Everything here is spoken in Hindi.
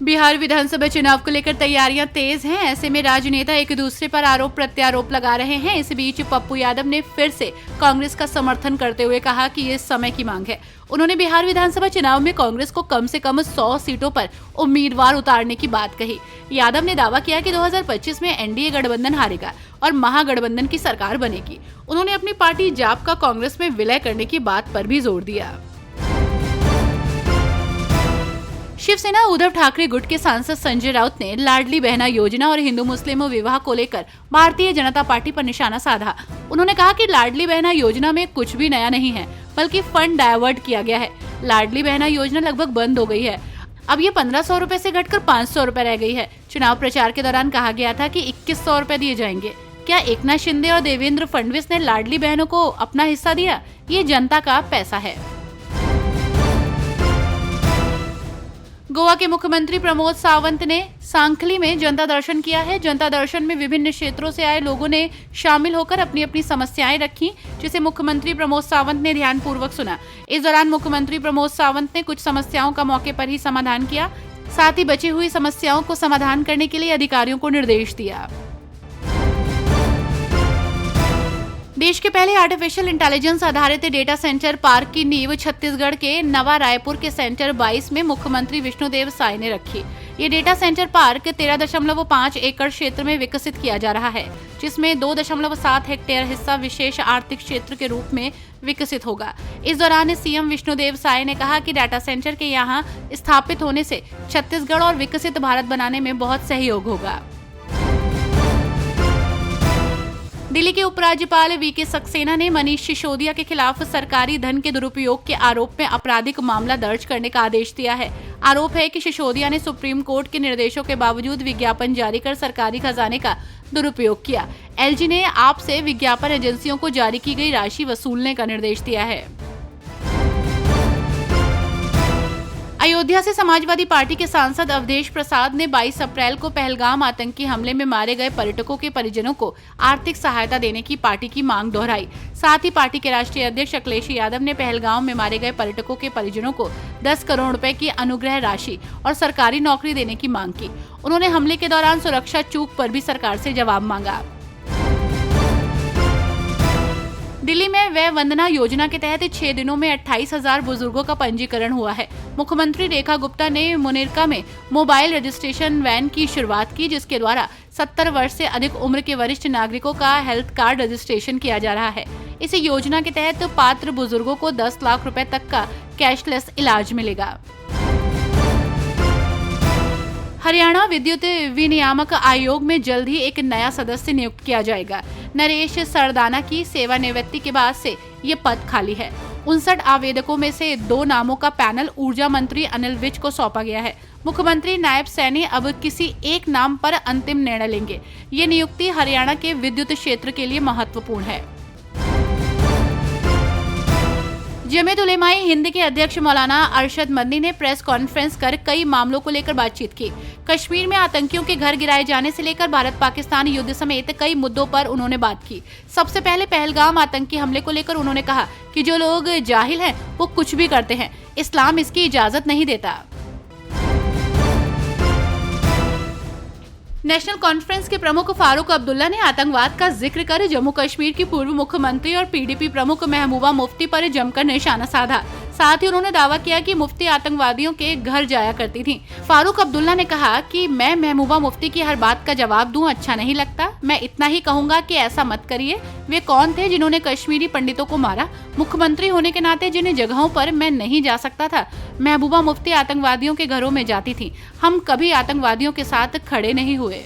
बिहार विधानसभा चुनाव को लेकर तैयारियां तेज हैं। ऐसे में राजनेता एक दूसरे पर आरोप प्रत्यारोप लगा रहे हैं। इस बीच पप्पू यादव ने फिर से कांग्रेस का समर्थन करते हुए कहा कि ये समय की मांग है। उन्होंने बिहार विधानसभा चुनाव में कांग्रेस को कम से कम 100 सीटों पर उम्मीदवार उतारने की बात कही। यादव ने दावा किया कि 2025 में एनडीए गठबंधन हारेगा और महागठबंधन की सरकार बनेगी। उन्होंने अपनी पार्टी जाप का कांग्रेस में विलय करने की बात पर भी जोर दिया। शिवसेना उद्धव ठाकरे गुट के सांसद संजय राउत ने लाडली बहना योजना और हिंदू मुस्लिम विवाह को लेकर भारतीय जनता पार्टी पर निशाना साधा। उन्होंने कहा कि लाडली बहना योजना में कुछ भी नया नहीं है, बल्कि फंड डायवर्ट किया गया है। लाडली बहना योजना लगभग बंद हो गई है। अब ये 1500 रुपए से घटकर 500 रुपए रह गई है। चुनाव प्रचार के दौरान कहा गया था कि 2100 रुपए दिए जाएंगे। क्या एकनाथ शिंदे और देवेंद्र फडणवीस ने लाडली बहनों को अपना हिस्सा दिया? ये जनता का पैसा है। गोवा के मुख्यमंत्री प्रमोद सावंत ने सांखली में जनता दर्शन किया है। जनता दर्शन में विभिन्न क्षेत्रों से आए लोगों ने शामिल होकर अपनी अपनी समस्याएं रखी, जिसे मुख्यमंत्री प्रमोद सावंत ने ध्यानपूर्वक सुना। इस दौरान मुख्यमंत्री प्रमोद सावंत ने कुछ समस्याओं का मौके पर ही समाधान किया। साथ ही बची हुई समस्याओं को समाधान करने के लिए अधिकारियों को निर्देश दिया। देश के पहले आर्टिफिशियल इंटेलिजेंस आधारित डेटा सेंटर पार्क की नींव छत्तीसगढ़ के नवा रायपुर के सेक्टर 22 में मुख्यमंत्री विष्णुदेव साय ने रखी। ये डेटा सेंटर पार्क 13.5 एकड़ क्षेत्र में विकसित किया जा रहा है, जिसमें 2.7 हेक्टेयर हिस्सा विशेष आर्थिक क्षेत्र के रूप में विकसित होगा। इस दौरान सीएम विष्णुदेव साय ने कहा कि डाटा सेंटर के यहाँ स्थापित होने से छत्तीसगढ़ और विकसित भारत बनाने में बहुत सहयोग होगा। दिल्ली के उपराज्यपाल वीके सक्सेना ने मनीष सिसोदिया के खिलाफ सरकारी धन के दुरुपयोग के आरोप में आपराधिक मामला दर्ज करने का आदेश दिया है। आरोप है कि सिसोदिया ने सुप्रीम कोर्ट के निर्देशों के बावजूद विज्ञापन जारी कर सरकारी खजाने का दुरुपयोग किया। एलजी ने आप से विज्ञापन एजेंसियों को जारी की गई राशि वसूलने का निर्देश दिया है। अयोध्या से समाजवादी पार्टी के सांसद अवधेश प्रसाद ने 22 अप्रैल को पहलगाम आतंकी हमले में मारे गए पर्यटकों के परिजनों को आर्थिक सहायता देने की पार्टी की मांग दोहराई। साथ ही पार्टी के राष्ट्रीय अध्यक्ष अखिलेश यादव ने पहलगाम में मारे गए पर्यटकों के परिजनों को 10 करोड़ रुपए की अनुग्रह राशि और सरकारी नौकरी देने की मांग की। उन्होंने हमले के दौरान सुरक्षा चूक पर भी सरकार से जवाब मांगा। दिल्ली में वय वंदना योजना के तहत 6 दिनों में 28,000 बुजुर्गों का पंजीकरण हुआ है। मुख्यमंत्री रेखा गुप्ता ने मुनिरका में मोबाइल रजिस्ट्रेशन वैन की शुरुआत की, जिसके द्वारा 70 वर्ष से अधिक उम्र के वरिष्ठ नागरिकों का हेल्थ कार्ड रजिस्ट्रेशन किया जा रहा है। इस योजना के तहत पात्र बुजुर्गों को 10 लाख रुपए तक का कैशलेस इलाज मिलेगा। हरियाणा विद्युत विनियामक आयोग में जल्द ही एक नया सदस्य नियुक्त किया जाएगा। नरेश सरदाना की सेवानिवृत्ति के बाद से ये पद खाली है। 59 आवेदकों में से 2 नामों का पैनल ऊर्जा मंत्री अनिल विज को सौंपा गया है। मुख्यमंत्री नायब सैनी अब किसी एक नाम पर अंतिम निर्णय लेंगे। ये नियुक्ति हरियाणा के विद्युत क्षेत्र के लिए महत्वपूर्ण है। जमीयत उलेमाए हिंद के अध्यक्ष मौलाना अरशद मदनी ने प्रेस कॉन्फ्रेंस कर कई मामलों को लेकर बातचीत की। कश्मीर में आतंकियों के घर गिराए जाने से लेकर भारत पाकिस्तान युद्ध समेत कई मुद्दों पर उन्होंने बात की। सबसे पहले पहलगाम आतंकी हमले को लेकर उन्होंने कहा कि जो लोग जाहिल हैं वो कुछ भी करते हैं, इस्लाम इसकी इजाजत नहीं देता। नेशनल कॉन्फ्रेंस के प्रमुख फारूक अब्दुल्ला ने आतंकवाद का जिक्र कर जम्मू कश्मीर की पूर्व मुख्यमंत्री और पीडीपी प्रमुख महबूबा मुफ्ती पर जमकर निशाना साधा। साथ ही उन्होंने दावा किया कि मुफ्ती आतंकवादियों के घर जाया करती थी। फारूक अब्दुल्ला ने कहा कि मैं महबूबा मुफ्ती की हर बात का जवाब दूं अच्छा नहीं लगता। मैं इतना ही कहूंगा कि ऐसा मत करिए। वे कौन थे जिन्होंने कश्मीरी पंडितों को मारा? मुख्यमंत्री होने के नाते जिन जगहों पर मैं नहीं जा सकता था, महबूबा मुफ्ती आतंकवादियों के घरों में जाती थी। हम कभी आतंकवादियों के साथ खड़े नहीं हुए।